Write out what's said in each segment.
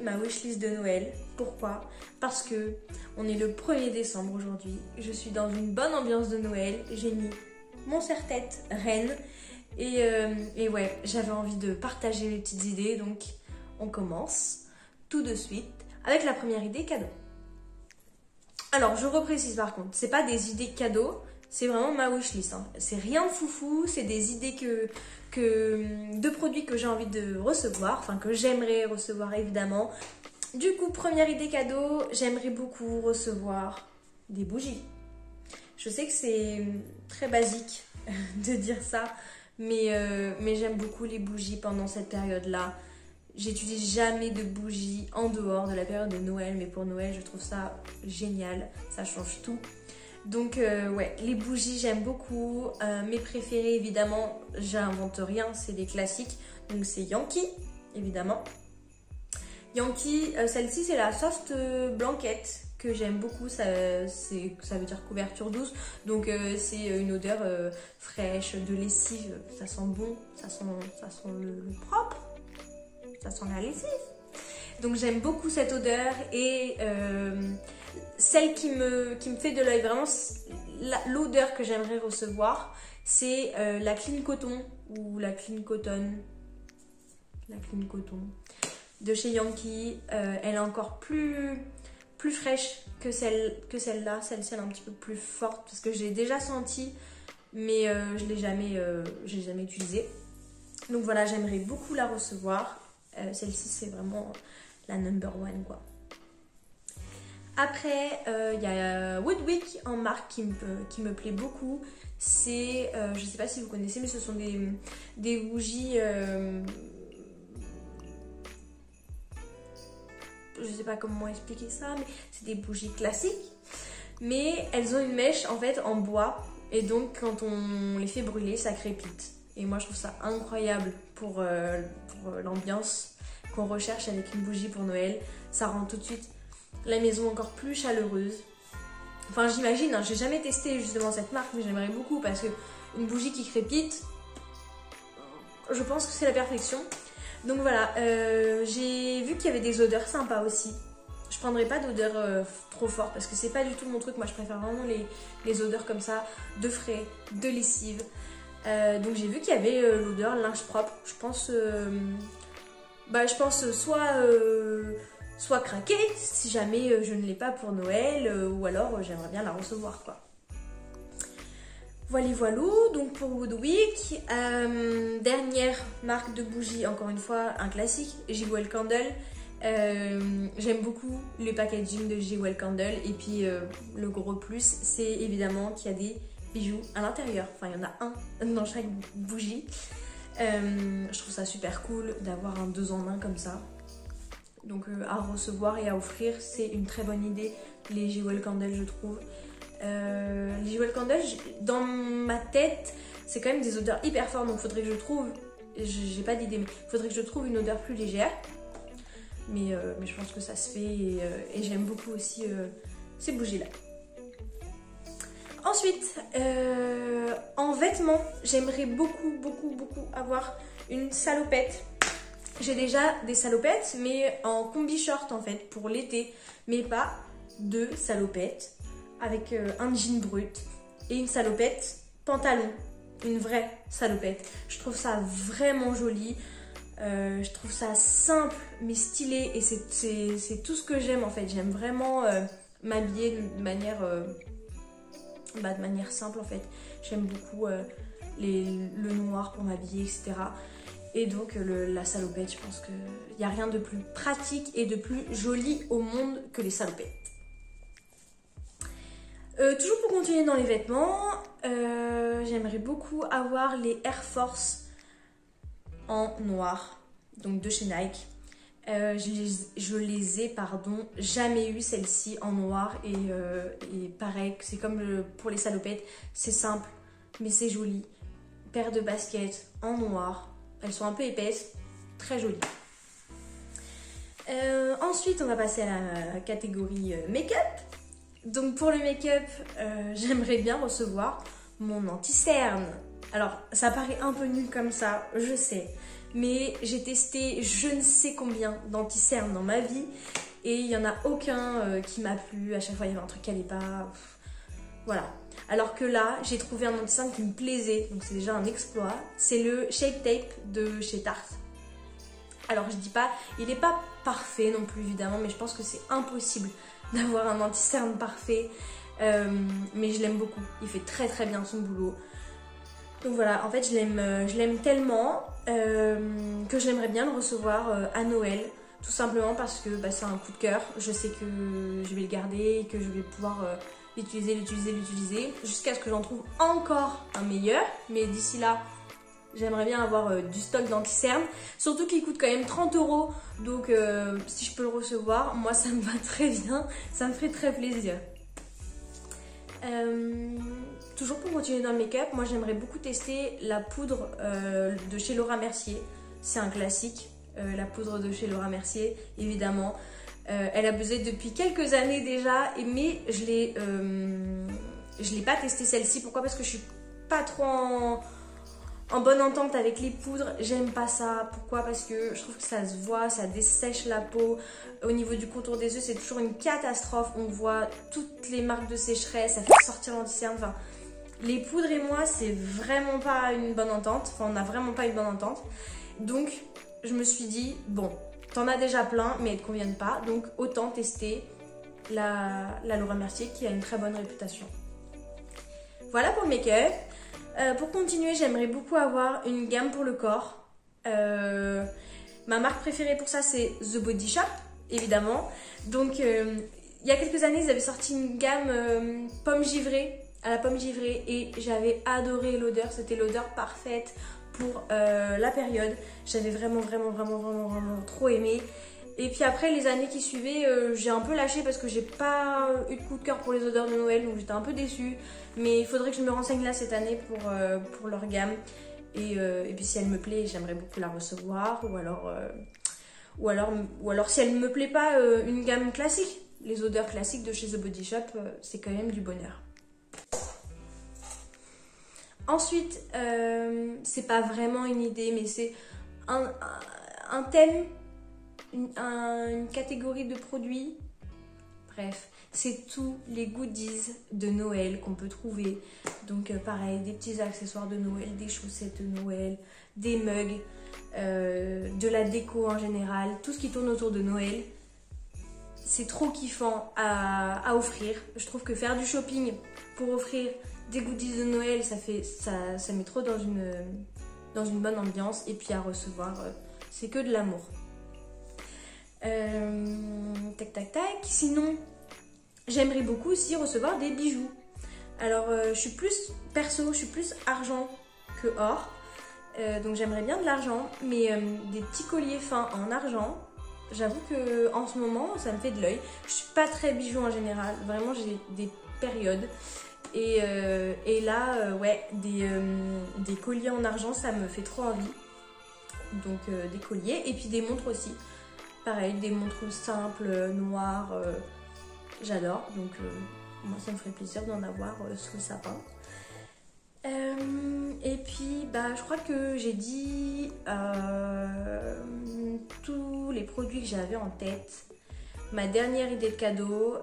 ma wishlist de Noël. Pourquoi? Parce que on est le 1er décembre aujourd'hui. Je suis dans une bonne ambiance de Noël. J'ai mis mon serre-tête reine. Et ouais, j'avais envie de partager mes petites idées. Donc on commence tout de suite avec la première idée cadeau. Alors je reprécise par contre, c'est pas des idées cadeaux. C'est vraiment ma wishlist. Hein. C'est rien de foufou, c'est des idées de produits que j'ai envie de recevoir, enfin que j'aimerais recevoir évidemment. Du coup, première idée cadeau, j'aimerais beaucoup recevoir des bougies. Je sais que c'est très basique de dire ça, mais j'aime beaucoup les bougies pendant cette période-là. J'utilise jamais de bougies en dehors de la période de Noël, mais pour Noël, je trouve ça génial, ça change tout. Donc ouais, les bougies j'aime beaucoup, mes préférés évidemment, j'invente rien, c'est des classiques, donc c'est Yankee évidemment. Yankee, celle-ci c'est la soft blanquette que j'aime beaucoup, ça veut dire couverture douce, donc c'est une odeur fraîche, de lessive, ça sent bon, ça sent le propre, ça sent la lessive. Donc j'aime beaucoup cette odeur et celle qui me fait de l'œil, vraiment l'odeur que j'aimerais recevoir, c'est la Clean Coton ou la Clean Cotton. La Clean Coton de chez Yankee. Elle est encore plus fraîche que celle-là. Celle-ci elle est un petit peu plus forte parce que j'ai déjà senti, mais je l'ai jamais utilisée. Donc voilà, j'aimerais beaucoup la recevoir. Celle-ci c'est vraiment la number one quoi. Après, il y a Woodwick en marque qui me plaît beaucoup. C'est, je ne sais pas si vous connaissez, mais ce sont des bougies, je ne sais pas comment expliquer ça, mais c'est des bougies classiques. Mais elles ont une mèche en fait en bois, et donc quand on les fait brûler, ça crépite. Et moi je trouve ça incroyable pour l'ambiance qu'on recherche avec une bougie pour Noël. Ça rend tout de suite la maison encore plus chaleureuse. Enfin j'imagine, hein, j'ai jamais testé justement cette marque, mais j'aimerais beaucoup parce que une bougie qui crépite, je pense que c'est la perfection. Donc voilà, j'ai vu qu'il y avait des odeurs sympas aussi. Je prendrai pas d'odeur trop forte parce que c'est pas du tout mon truc. Moi je préfère vraiment les odeurs comme ça, de frais, de lessive. Donc j'ai vu qu'il y avait l'odeur linge propre. Je pense soit craquer si jamais je ne l'ai pas pour Noël, ou alors j'aimerais bien la recevoir quoi. Voilà, donc pour Woodwick, dernière marque de bougies, encore une fois un classique, Jewel Candle. J'aime beaucoup le packaging de Jewel Candle, et puis le gros plus c'est évidemment qu'il y a des bijoux à l'intérieur, enfin il y en a un dans chaque bougie. Je trouve ça super cool d'avoir un 2 en 1 comme ça. Donc à recevoir et à offrir, c'est une très bonne idée, les Jewel Candle je trouve. Les Jewel Candle, dans ma tête, c'est quand même des odeurs hyper fortes, donc faudrait que je trouve, j'ai pas d'idée, mais faudrait que je trouve une odeur plus légère. Mais je pense que ça se fait, et j'aime beaucoup aussi ces bougies là. Ensuite, en vêtements, j'aimerais beaucoup avoir une salopette. J'ai déjà des salopettes, mais en combi short en fait, pour l'été. Mais pas 2 salopettes avec un jean brut et une salopette pantalon. Une vraie salopette. Je trouve ça vraiment joli. Je trouve ça simple mais stylé, et c'est tout ce que j'aime en fait. J'aime vraiment m'habiller de manière simple en fait. J'aime beaucoup le noir pour m'habiller, etc. Et donc la salopette, je pense qu'il n'y a rien de plus pratique et de plus joli au monde que les salopettes. Toujours pour continuer dans les vêtements, j'aimerais beaucoup avoir les Air Force en noir, donc de chez Nike. Je les ai jamais eu celle-ci en noir, et pareil, c'est comme pour les salopettes, c'est simple mais c'est joli. Paire de baskets en noir, elles sont un peu épaisses, très jolies. Ensuite on va passer à la catégorie make-up. Donc pour le make-up, j'aimerais bien recevoir mon anti-cerne. Alors ça paraît un peu nul comme ça, je sais, mais j'ai testé je ne sais combien d'anti-cernes dans ma vie et il n'y en a aucun qui m'a plu. À chaque fois il y avait un truc qui allait pas. Voilà. Alors que là, j'ai trouvé un anti-cerne qui me plaisait, donc c'est déjà un exploit. C'est le Shape Tape de chez Tarte. Alors je dis pas, il n'est pas parfait non plus évidemment, mais je pense que c'est impossible d'avoir un anti-cerne parfait. Mais je l'aime beaucoup, il fait très très bien son boulot. Donc voilà, en fait je l'aime tellement que j'aimerais bien le recevoir à Noël. Tout simplement parce que c'est un coup de cœur. Je sais que je vais le garder et que je vais pouvoir l'utiliser jusqu'à ce que j'en trouve encore un meilleur. Mais d'ici là, j'aimerais bien avoir du stock d'anti-cernes. Surtout qu'il coûte quand même 30 €. Donc si je peux le recevoir, moi ça me va très bien. Ça me ferait très plaisir. Toujours pour continuer dans le make-up, moi j'aimerais beaucoup tester la poudre de chez Laura Mercier. C'est un classique, la poudre de chez Laura Mercier, évidemment. Elle a buzzé depuis quelques années déjà, mais je l'ai pas testée celle-ci. Pourquoi? Parce que je suis pas trop en bonne entente avec les poudres, j'aime pas ça. Pourquoi? Parce que je trouve que ça se voit, ça dessèche la peau. Au niveau du contour des yeux, c'est toujours une catastrophe. On voit toutes les marques de sécheresse, ça fait sortir l'anti-cerne. Enfin, les poudres et moi, c'est vraiment pas une bonne entente. Enfin, on n'a vraiment pas une bonne entente. Donc, je me suis dit, bon, t'en as déjà plein, mais elles te conviennent pas. Donc, autant tester la Laura Mercier qui a une très bonne réputation. Voilà pour le make-up. Pour continuer, j'aimerais beaucoup avoir une gamme pour le corps. Ma marque préférée pour ça, c'est The Body Shop, évidemment. Donc, il y a quelques années, ils avaient sorti une gamme pomme givrée, à la pomme givrée, et j'avais adoré l'odeur. C'était l'odeur parfaite pour la période. J'avais vraiment trop aimé. Et puis après, les années qui suivaient, j'ai un peu lâché parce que j'ai pas eu de coup de cœur pour les odeurs de Noël, donc j'étais un peu déçue. Mais il faudrait que je me renseigne là cette année pour leur gamme. Et puis si elle me plaît, j'aimerais beaucoup la recevoir. Ou alors si elle ne me plaît pas, une gamme classique. Les odeurs classiques de chez The Body Shop, c'est quand même du bonheur. Ensuite, c'est pas vraiment une idée, mais c'est un thème. Une catégorie de produits. Bref, c'est tous les goodies de Noël qu'on peut trouver. Donc pareil, des petits accessoires de Noël, des chaussettes de Noël, des mugs, de la déco en général, tout ce qui tourne autour de Noël. C'est trop kiffant à offrir. Je trouve que faire du shopping pour offrir des goodies de Noël, ça met trop dans une bonne ambiance. Et puis à recevoir, c'est que de l'amour. Sinon, j'aimerais beaucoup aussi recevoir des bijoux. Alors, je suis plus argent que or. Donc, j'aimerais bien de l'argent, mais des petits colliers fins en argent. J'avoue que en ce moment, ça me fait de l'œil. Je suis pas très bijoux en général. Vraiment, j'ai des périodes. Et là, ouais, des colliers en argent, ça me fait trop envie. Donc, des colliers et puis des montres aussi. Pareil, des montres simples, noires, j'adore. Donc, moi, ça me ferait plaisir d'en avoir sous le sapin. Et puis, je crois que j'ai dit tous les produits que j'avais en tête. Ma dernière idée de cadeau,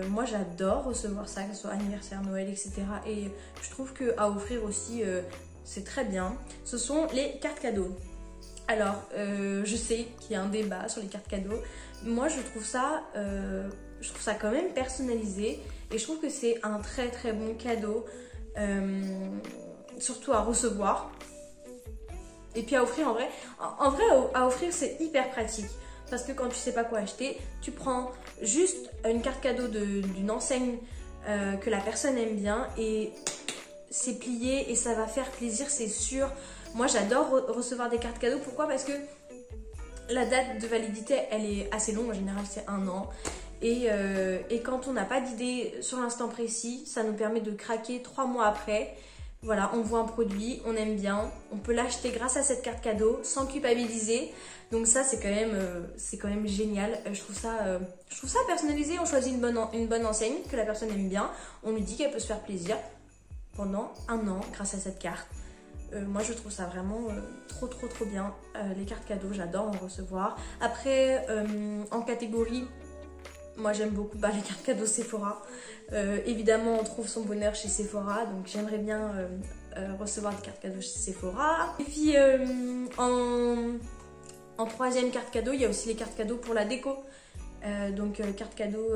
moi, j'adore recevoir ça, que ce soit anniversaire, Noël, etc. Et je trouve qu'à offrir aussi, c'est très bien. Ce sont les cartes cadeaux. Alors, je sais qu'il y a un débat sur les cartes cadeaux. Moi, je trouve ça quand même personnalisé. Et je trouve que c'est un très très bon cadeau. Surtout à recevoir. Et puis à offrir en vrai. En vrai, à offrir, c'est hyper pratique. Parce que quand tu sais pas quoi acheter, tu prends juste une carte cadeau d'une enseigne que la personne aime bien. Et c'est plié et ça va faire plaisir, c'est sûr. Moi, j'adore recevoir des cartes cadeaux. Pourquoi? Parce que la date de validité, elle est assez longue. En général, c'est 1 an. Et quand on n'a pas d'idée sur l'instant précis, ça nous permet de craquer 3 mois après. Voilà, on voit un produit, on aime bien. On peut l'acheter grâce à cette carte cadeau sans culpabiliser. Donc ça, c'est quand même génial. Je trouve ça personnalisé. On choisit une bonne enseigne que la personne aime bien. On lui dit qu'elle peut se faire plaisir pendant 1 an grâce à cette carte. moi je trouve ça vraiment trop bien. Les cartes cadeaux, j'adore en recevoir. Après, en catégorie, moi j'aime beaucoup les cartes cadeaux Sephora. Évidemment, on trouve son bonheur chez Sephora, donc j'aimerais bien recevoir des cartes cadeaux chez Sephora. Et puis en troisième carte cadeau, il y a aussi les cartes cadeaux pour la déco. Donc cartes cadeaux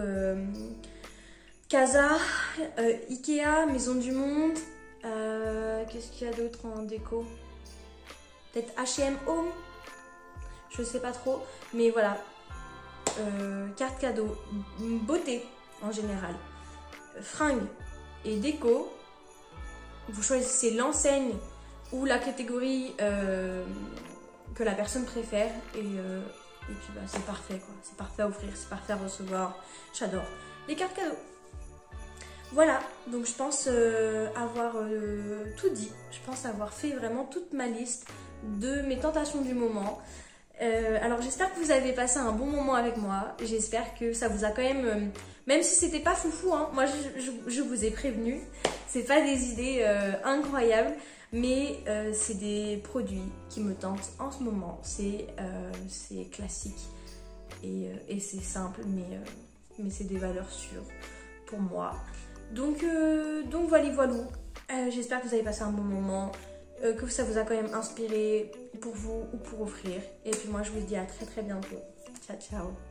Casa, Ikea, Maison du Monde. Qu'est-ce qu'il y a d'autre en déco? Peut-être H&M Home, je sais pas trop, mais voilà. Carte cadeau, beauté en général, fringues et déco. Vous choisissez l'enseigne ou la catégorie que la personne préfère et puis bah, c'est parfait quoi. C'est parfait à offrir, c'est parfait à recevoir. J'adore les cartes cadeaux. Voilà, donc je pense avoir tout dit. Je pense avoir fait vraiment toute ma liste de mes tentations du moment. Alors j'espère que vous avez passé un bon moment avec moi. J'espère que ça vous a quand même si c'était pas foufou, hein, moi je vous ai prévenu. C'est pas des idées incroyables, mais c'est des produits qui me tentent en ce moment. C'est classique et c'est simple, mais c'est des valeurs sûres pour moi. Donc voilà. J'espère que vous avez passé un bon moment, que ça vous a quand même inspiré pour vous ou pour offrir. Et puis moi je vous dis à très bientôt. Ciao ciao.